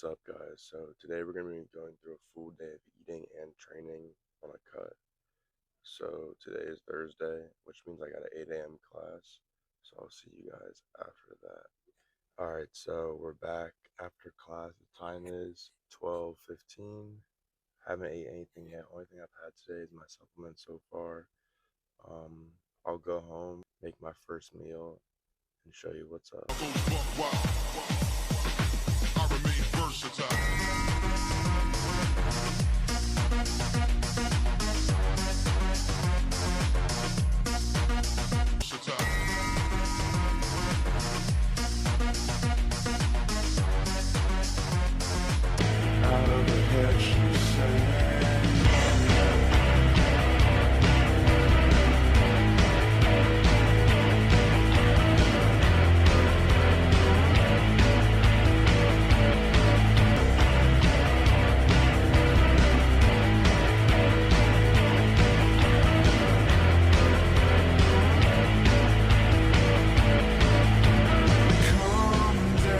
up, guys? So today we're going to be going through a full day of eating and training on a cut. So today is Thursday, which means I got an 8 a.m. class. So I'll see you guys after that. Alright, so we're back after class. The time is 12:15. Haven't ate anything yet. Only thing I've had today is my supplements so far. I'll go home, make my first meal, and show you what's up. I remain versatile. Out of the head, she said.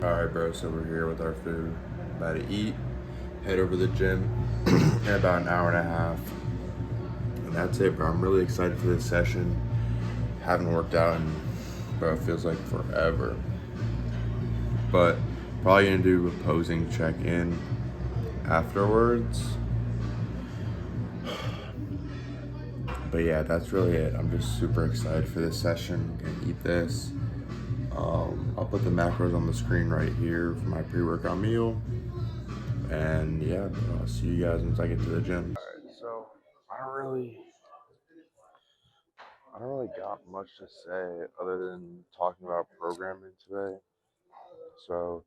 Alright, bro, so we're here with our food. About to eat, head over to the gym in about an hour and a half. And that's it, bro. I'm really excited for this session. Haven't worked out in, bro, it feels like forever. But probably gonna do a posing check-in afterwards. But yeah, that's really it. I'm just super excited for this session. Gonna eat this. I'll put the macros on the screen right here for my pre-workout meal. And yeah, I'll see you guys once I get to the gym. Alright, so I don't really got much to say other than talking about programming today. So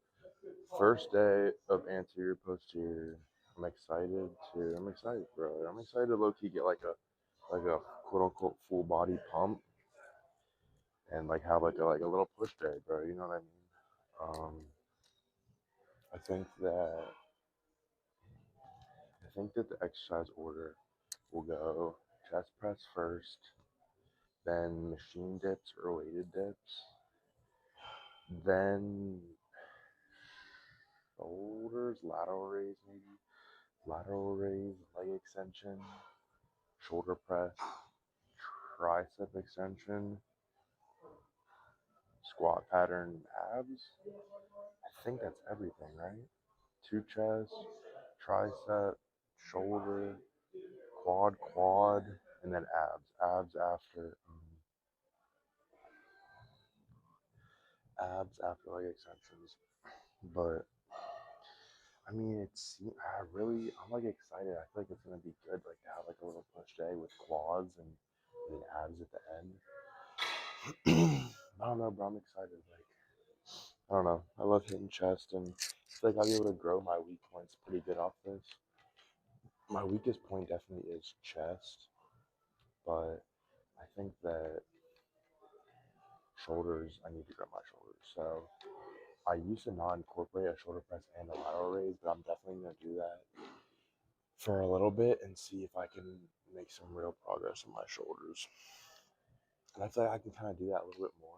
first day of anterior posterior. I'm excited, bro. I'm excited to low key get like a quote unquote full body pump and like have like a little push day, bro. You know what I mean? I think that the exercise order will go chest press first, then machine dips or weighted dips, then shoulders, lateral raise maybe, lateral raise, leg extension, shoulder press, tricep extension, squat pattern, abs. I think that's everything, right? Two chest, tricep, shoulder, quad, and then abs. Abs after leg extensions. But I mean, I'm like excited. I feel like it's gonna be good, like to have like a little push day with quads and abs at the end. I don't know, bro. I'm excited. Like, I don't know. I love hitting chest, and I feel like I'll be able to grow my weak points pretty good off this. My weakest point definitely is chest, but I think that shoulders, I need to grow my shoulders. So I used to not incorporate a shoulder press and a lateral raise, but I'm definitely gonna do that for a little bit and see if I can make some real progress on my shoulders. And I feel like I can kind of do that a little bit more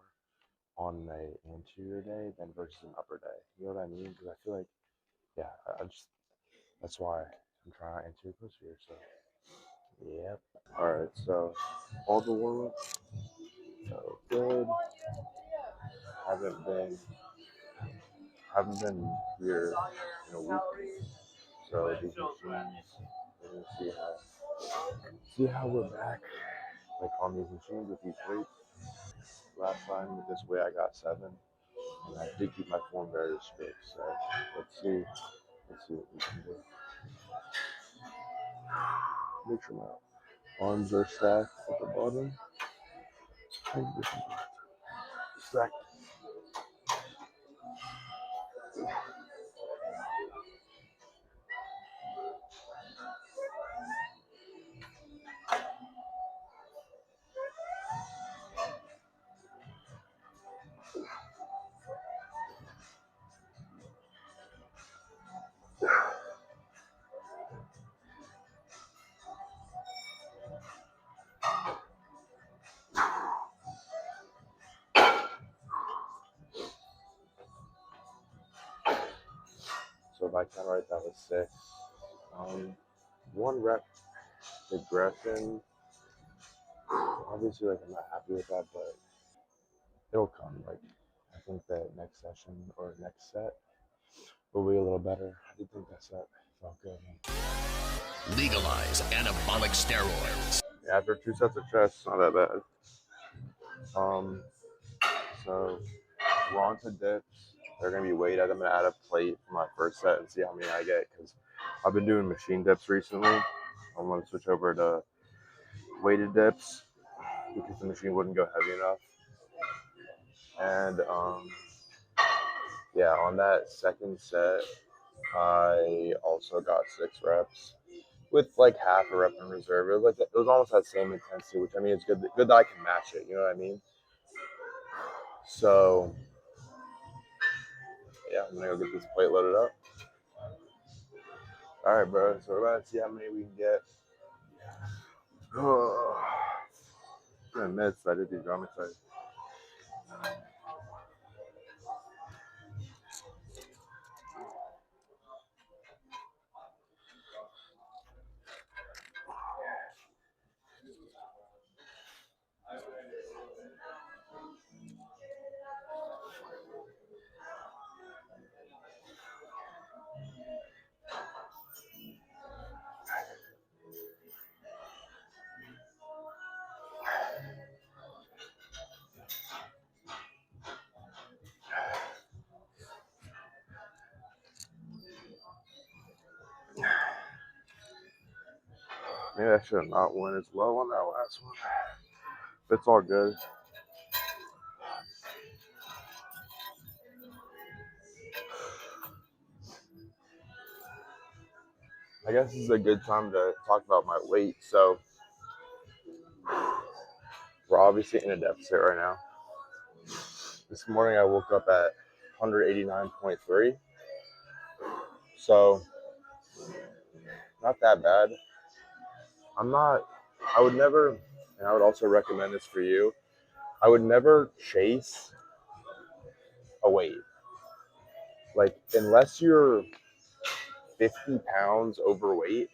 on an anterior day than versus an upper day. You know what I mean? Because I feel like, yeah, that's why I'm trying anterior posterior. So, yep. All right. So, all the warm up felt good. Haven't been haven't been here in a week. So these machines, we're gonna see how we're back, like on these machines with these weights. Last time with this weight I got 7, and I did keep my form very strict. So let's see what we can do. Make sure my arms are stacked at the bottom. Stacked. by count right, that was 6. 1 rep regression. Obviously, like, I'm not happy with that, but it'll come. Like, I think that next session or next set will be a little better. I did think that set felt good. Legalize anabolic steroids. Yeah, after 2 sets of chest, it's not that bad. So we're on to dips. They're gonna be weighted. I'm gonna add a plate for my first set and see how many I get because I've been doing machine dips recently. I'm gonna switch over to weighted dips because the machine wouldn't go heavy enough. And yeah, on that second set, I also got 6 reps with like half a rep in reserve. It was almost that same intensity, which I mean, it's good that I can match it. You know what I mean? So yeah, I'm gonna go get this plate loaded up. All right, bro. So we're about to see how many we can get. It's been a minute since I did these. I'm excited. Maybe I should have not went as low on that last one. But it's all good. I guess this is a good time to talk about my weight. So we're obviously in a deficit right now. This morning I woke up at 189.3. So not that bad. I would never, and I would also recommend this for you, I would never chase a weight. Like, unless you're 50 pounds overweight,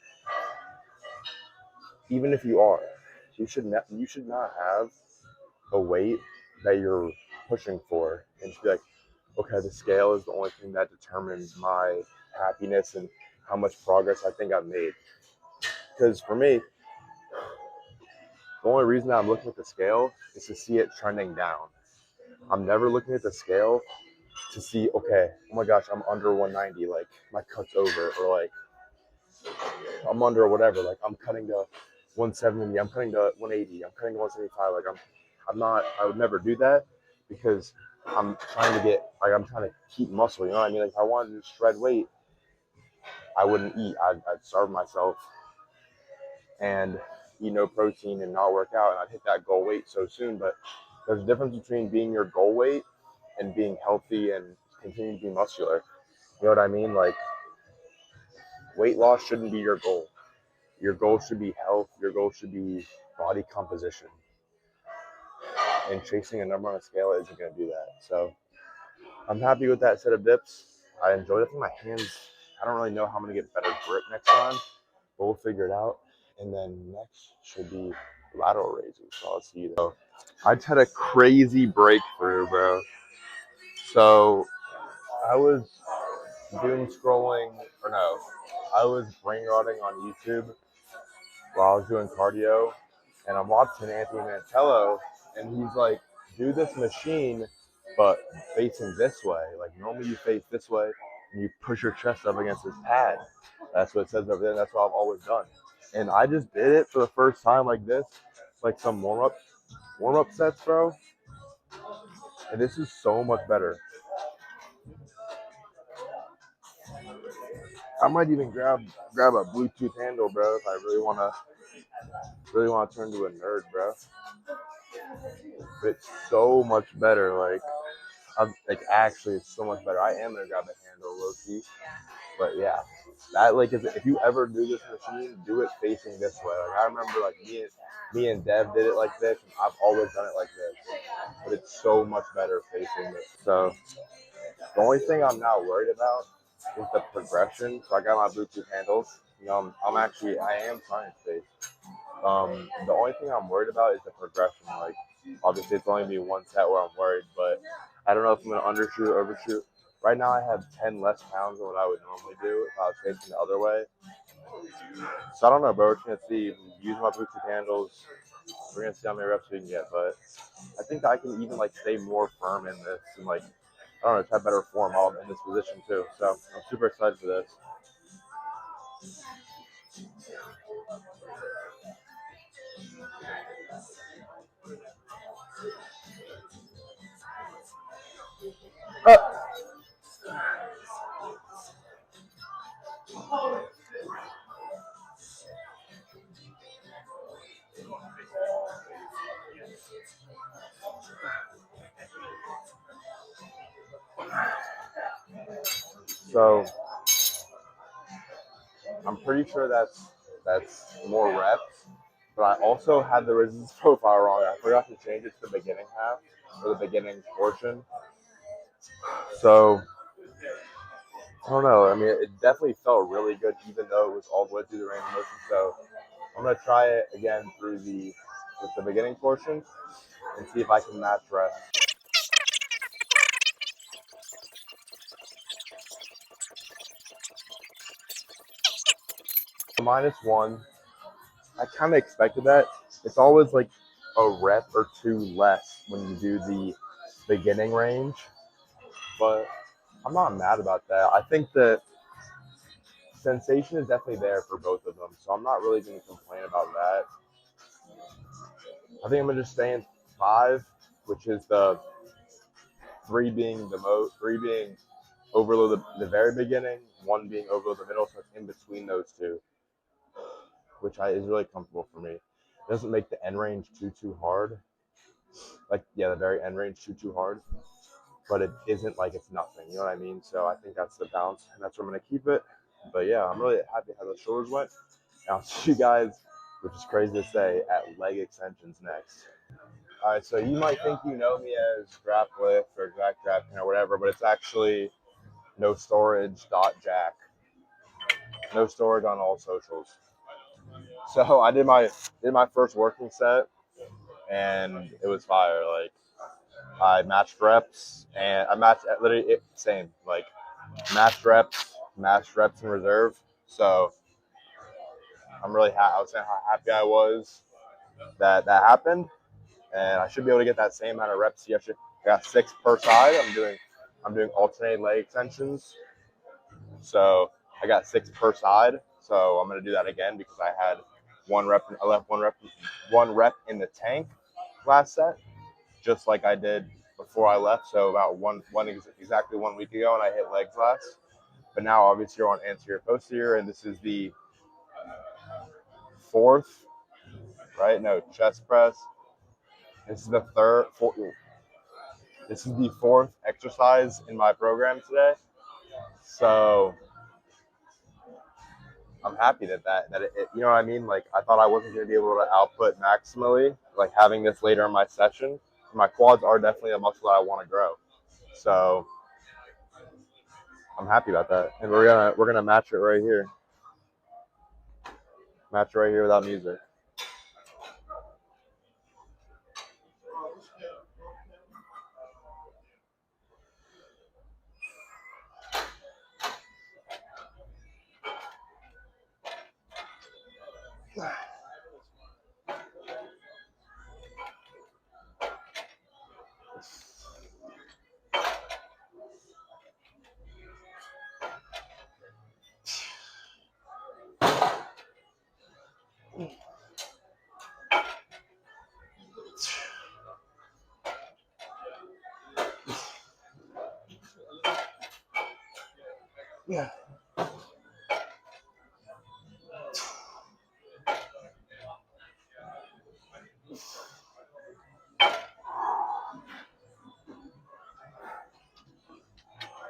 even if you are, you should not have a weight that you're pushing for and just be like, okay, the scale is the only thing that determines my happiness and how much progress I think I've made. Because for me, the only reason I'm looking at the scale is to see it trending down. I'm never looking at the scale to see, okay, oh my gosh, I'm under 190, like my cut's over, or like I'm under whatever, like I'm cutting to 170, I'm cutting to 180, I'm cutting to 175, like I'm not, I would never do that because I'm trying to keep muscle, you know what I mean? Like if I wanted to shred weight, I wouldn't eat, I'd starve myself and eat no protein and not work out, and I'd hit that goal weight so soon. But there's a difference between being your goal weight and being healthy and continuing to be muscular. You know what I mean? Like, weight loss shouldn't be your goal. Your goal should be health. Your goal should be body composition. And chasing a number on a scale isn't going to do that. So I'm happy with that set of dips. I enjoyed it. I think my hands, I don't really know how I'm going to get better grip next time, but we'll figure it out. And then next should be lateral raises. So I'll see you there. I just had a crazy breakthrough, bro. So I was I was brain rotting on YouTube while I was doing cardio, and I'm watching Anthony Mantello, and he's like, do this machine, but facing this way. Like, normally you face this way, and you push your chest up against this pad. That's what it says over there, and that's what I've always done. And I just did it for the first time like this, like some warm-up sets, bro. And this is so much better. I might even grab a Bluetooth handle, bro, if I really wanna turn into a nerd, bro. But it's so much better. Actually, it's so much better. I am gonna grab a handle, low key. But yeah, that if you ever do this machine, do it facing this way. Like I remember, like me and Dev did it like this. And I've always done it like this, but it's so much better facing this. So the only thing I'm not worried about is the progression. So I got my Bluetooth handles. I am science based. The only thing I'm worried about is the progression. Like, obviously, it's only be one set where I'm worried, but I don't know if I'm gonna undershoot or overshoot. Right now, I have 10 less pounds than what I would normally do if I was facing the other way. So I don't know, but we're just gonna see. Use my Bluetooth handles. We're gonna see how many reps we can get, but I think I can even like stay more firm in this and like I don't know, have better form while I'm in this position too. So I'm super excited for this. So I'm pretty sure that's more reps, but I also had the resistance profile wrong. I forgot to change it to the beginning half or the beginning portion. So I don't know. I mean, it definitely felt really good, even though it was all the way through the range of motion. So I'm gonna try it again through with the beginning portion and see if I can match reps. -1. I kind of expected that. It's always like a rep or two less when you do the beginning range, but I'm not mad about that. I think the sensation is definitely there for both of them, so I'm not really going to complain about that. I think I'm going to just stay in 5, which is the 3 being the most, 3 being overload the very beginning, 1 being overload the middle, so it's in between those two, which is really comfortable for me. It doesn't make the end range too hard. Like, yeah, the very end range too hard, but it isn't like it's nothing. You know what I mean? So I think that's the balance, and that's where I'm going to keep it. But yeah, I'm really happy how the shoulders went. And I'll see you guys, which is crazy to say, at leg extensions next. All right, so you might think you know me as Drop Lift or Jack Drafting or whatever, but it's actually no storage dot jack. No storage on all socials. So I did my first working set, and it was fire. Like I matched reps, and I matched literally same like matched reps in reserve. So I'm really happy. I was saying how happy I was that that happened, and I should be able to get that same amount of reps yesterday. I got 6 per side. I'm doing alternating leg extensions, so I got 6 per side. So I'm gonna do that again because I had I left one rep in the tank last set, just like I did before I left. So about exactly 1 week ago, and I hit legs last. But now obviously you're on anterior posterior, and this is the 4th, right? No, chest press. This is the This is the 4th exercise in my program today. So I'm happy that it you know what I mean? Like I thought I wasn't gonna be able to output maximally, like having this later in my session. My quads are definitely a muscle that I want to grow. So I'm happy about that. And we're gonna match it right here. Match right here without music. Yeah.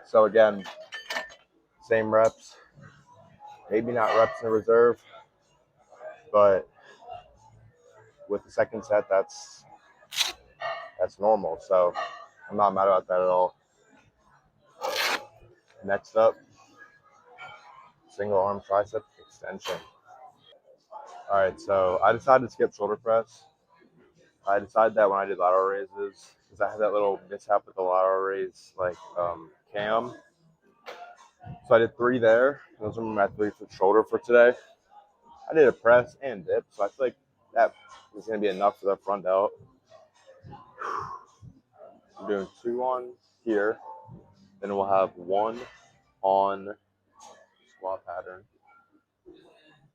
So again, same reps. Maybe not reps in reserve, but with the second set, that's normal. So I'm not mad about that at all. Next up, single arm tricep extension. All right, so I decided to skip shoulder press. I decided that when I did lateral raises, because I had that little mishap with the lateral raise, like cam. So I did 3 there. Those are my 3 for shoulder for today. I did a press and dip, so I feel like that is going to be enough for the front delt. I'm doing 2 on here. Then we'll have 1 on squat pattern.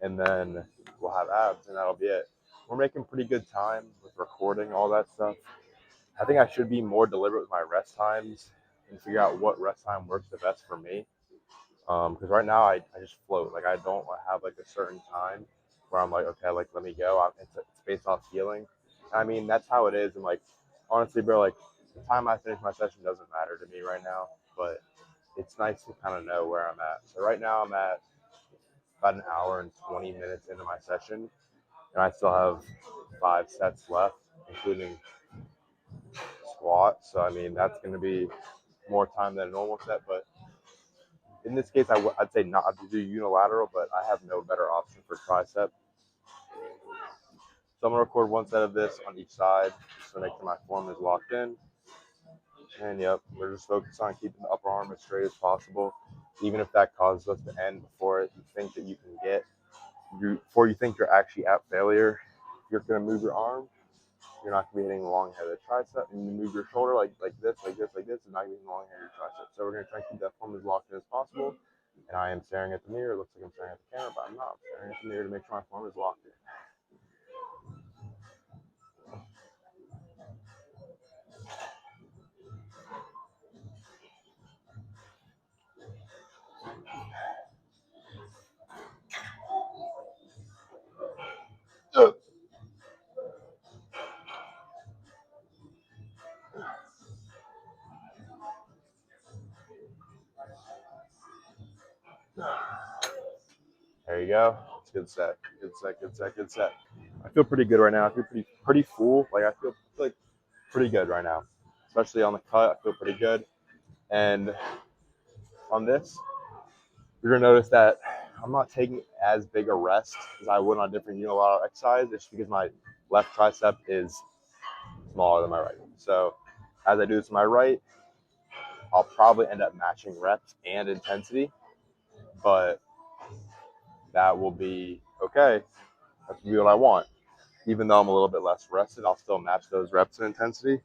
And then we'll have abs, and that'll be it. We're making pretty good time with recording all that stuff. I think I should be more deliberate with my rest times and figure out what rest time works the best for me. Because right now I just float. Like I don't have like a certain time where I'm like, okay, like let me go. It's based off feeling. I mean, that's how it is. And like, honestly, bro, like the time I finish my session doesn't matter to me right now. But it's nice to kind of know where I'm at. So right now I'm at about an hour and 20 minutes into my session, and I still have 5 sets left, including squat. So I mean, that's going to be more time than a normal set, but in this case, I'd say not to do unilateral, but I have no better option for tricep. So I'm going to record 1 set of this on each side just to make sure my form is locked in. And yep, we're just focused on keeping the upper arm as straight as possible, even if that causes us to end before you think that you can get, before you think you're actually at failure. If you're going to move your arm, you're not going to be hitting the long-headed tricep, and you move your shoulder like this, and not getting the long-headed tricep. So we're going to try to keep that form as locked in as possible. And I am staring at the mirror. It looks like I'm staring at the camera, but I'm not. I'm staring at the mirror to make sure my form is locked in. There you go. It's a good set. Good set. Good set. Good set. I feel pretty good right now. I feel pretty full. Like I feel like pretty good right now, especially on the cut. I feel pretty good. And on this, you're gonna notice that I'm not taking as big a rest as I would on different unilateral exercises, just because my left tricep is smaller than my right. So as I do this to my right, I'll probably end up matching reps and intensity, but that will be okay. That's really what I want. Even though I'm a little bit less rested, I'll still match those reps and intensity.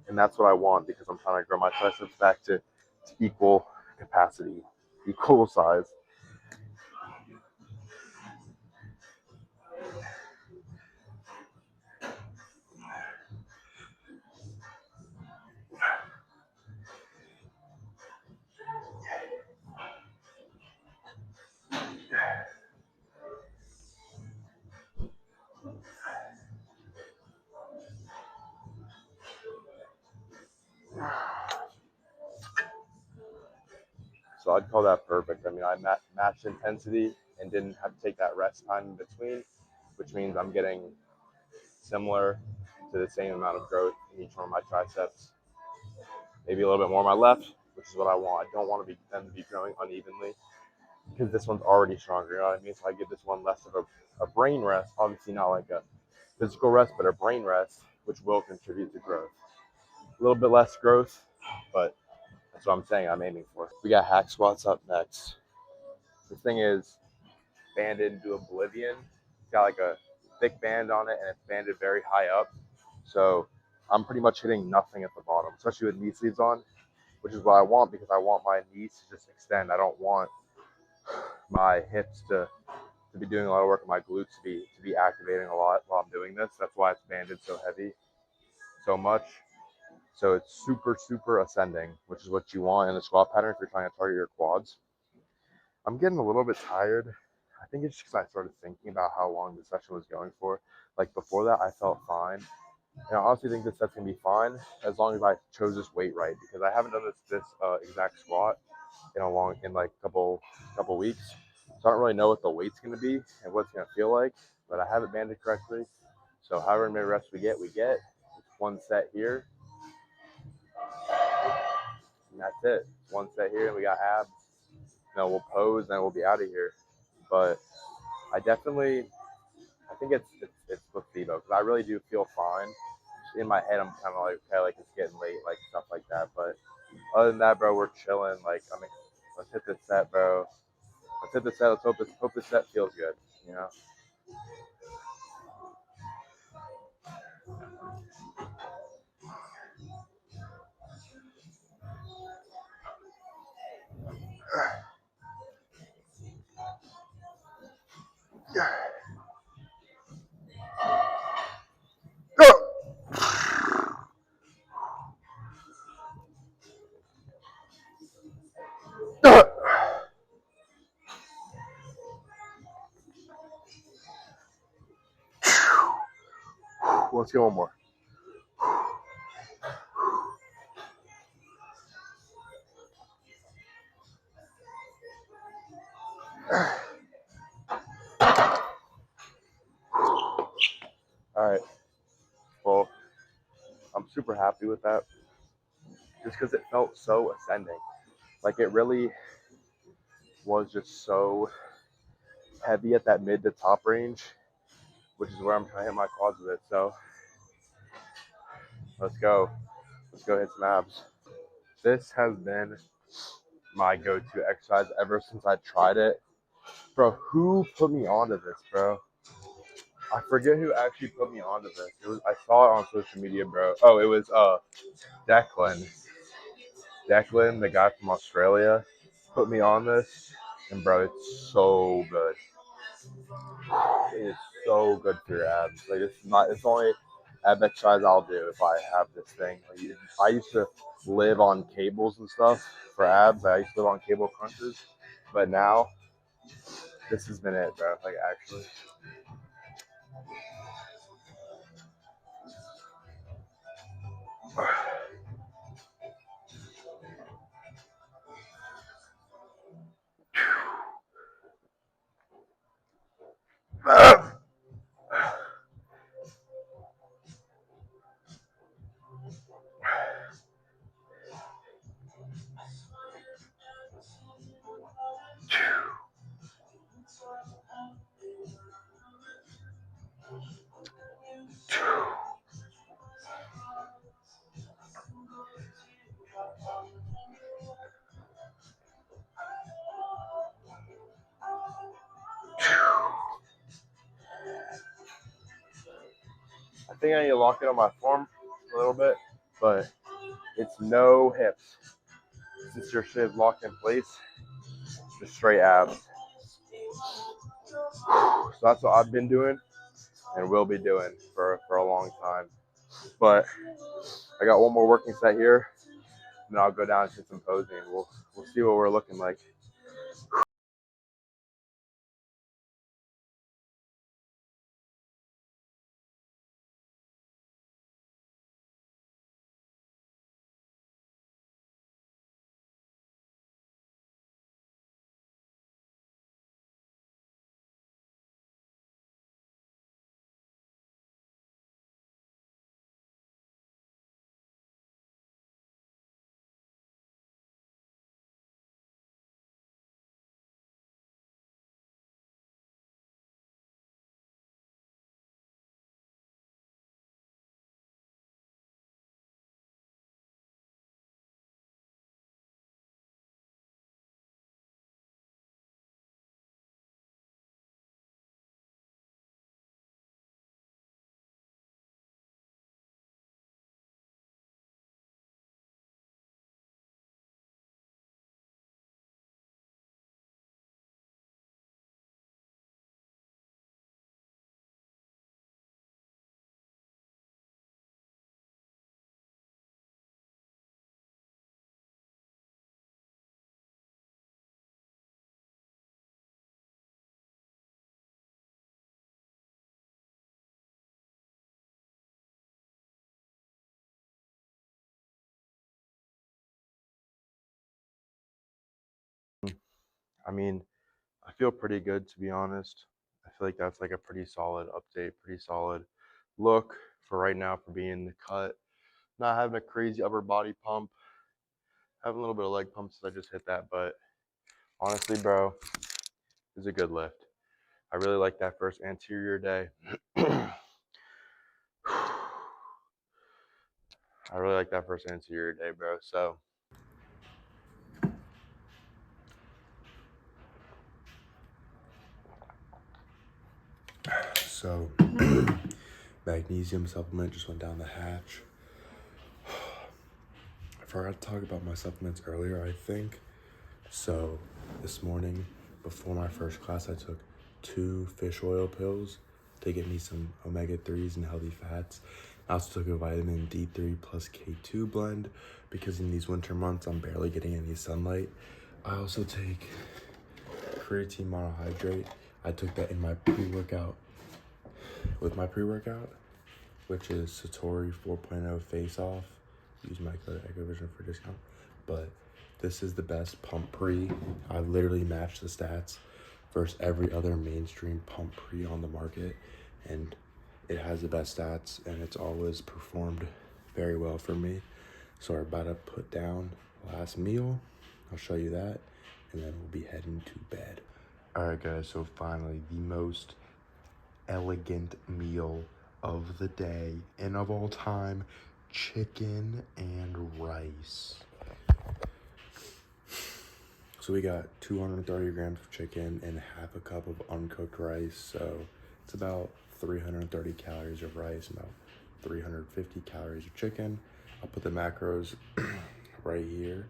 And that's what I want because I'm trying to grow my triceps back to equal capacity, equal size. So I'd call that perfect. I mean, I matched intensity and didn't have to take that rest time in between, which means I'm getting similar to the same amount of growth in each one of my triceps. Maybe a little bit more on my left, which is what I want. I don't want them to be growing unevenly because this one's already stronger. You know what I mean? So I give this one less of a brain rest, obviously not like a physical rest, but a brain rest, which will contribute to growth. A little bit less growth, but that's what I'm saying I'm aiming for. We got hack squats up next. The thing is banded into oblivion. It's got like a thick band on it, and it's banded very high up. So I'm pretty much hitting nothing at the bottom, especially with knee sleeves on, which is what I want because I want my knees to just extend. I don't want my hips to be doing a lot of work, and my glutes to be activating a lot while I'm doing this. That's why it's banded so heavy, so much. So it's super ascending, which is what you want in the squat pattern if you're trying to target your quads. I'm getting a little bit tired. I think it's just because I started thinking about how long the session was going for. Like before that, I felt fine. And I honestly think this set's gonna be fine as long as I chose this weight right, because I haven't done this exact squat in like couple weeks. So I don't really know what the weight's gonna be and what it's gonna feel like, but I have it banded correctly. So however many reps we get, It's 1 set here, and that's it. 1 set here, and we got abs. We'll pose, and then we'll be out of here. but I think it's placebo because I really do feel fine. In my head, I'm kind of like, okay, like it's getting late, like stuff like that. But other than that, bro, we're chilling. Like, I mean, let's hit this set, bro. Let's hit the set. Let's hope this set feels good. You know. Let's get one more. All right. Well, I'm super happy with that, just because it felt so ascending. Like it really was just so heavy at that mid to top range, which is where I'm trying to hit my quads with it. So let's go. Let's go hit some abs. This has been my go-to exercise ever since I tried it. Bro, who put me onto this, bro? I forget who actually put me onto this. I saw it on social media, bro. Oh, it was Declan. Declan, the guy from Australia, put me on this, and bro, it's so good. It is so good for your abs. Like it's not. It's only ab exercise I'll do if I have this thing. Like, I used to live on cables and stuff for abs. I used to live on cable crunches, but now this has been it, bro. Like actually. I think I need to lock it on my form a little bit, but it's no hips. Since your shit is locked in place, just straight abs. So that's what I've been doing and will be doing for a long time. But I got one more working set here, and then I'll go down and hit some posing. We'll see what we're looking like. I mean, I feel pretty good to be honest. I feel like that's like a pretty solid update, pretty solid look for right now for being in the cut. Not having a crazy upper body pump, having a little bit of leg pumps. I just hit that, but honestly, bro, it's a good lift. I really like that first anterior day. I really like that first anterior day, bro. So magnesium supplement just went down the hatch. I forgot to talk about my supplements earlier, I think. So this morning, before my first class, I took 2 fish oil pills to get me some omega-3s and healthy fats. I also took a vitamin D3 plus K2 blend because in these winter months, I'm barely getting any sunlight. I also take creatine monohydrate. I took that in my pre-workout, with my pre-workout, which is Satori 4.0 Face Off. Use my code EchoVision for discount. But this is the best pump pre. I literally matched the stats versus every other mainstream pump pre on the market, and it has the best stats, and it's always performed very well for me. So we're about to put down last meal. I'll show you that, and then we'll be heading to bed. All right, guys, so finally, the most elegant meal of the day and of all time, chicken and rice. So we got 230 grams of chicken and half a cup of uncooked rice. So it's about 330 calories of rice, about 350 calories of chicken. I'll put the macros right here.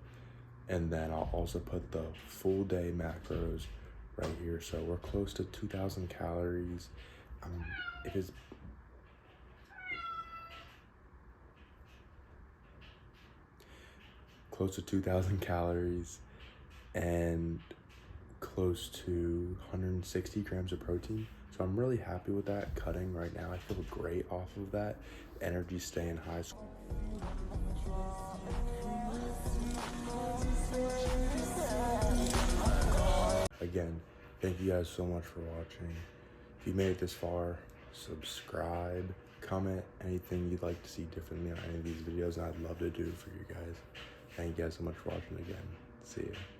And then I'll also put the full day macros right here. So we're close to 2,000 calories. It is close to 2,000 calories and close to 160 grams of protein. So I'm really happy with that cutting right now. I feel great off of that. Energy's staying high. Again, thank you guys so much for watching. If you made it this far, subscribe, comment anything you'd like to see differently on any of these videos, and I'd love to do for you guys. Thank you guys so much for watching again. See ya.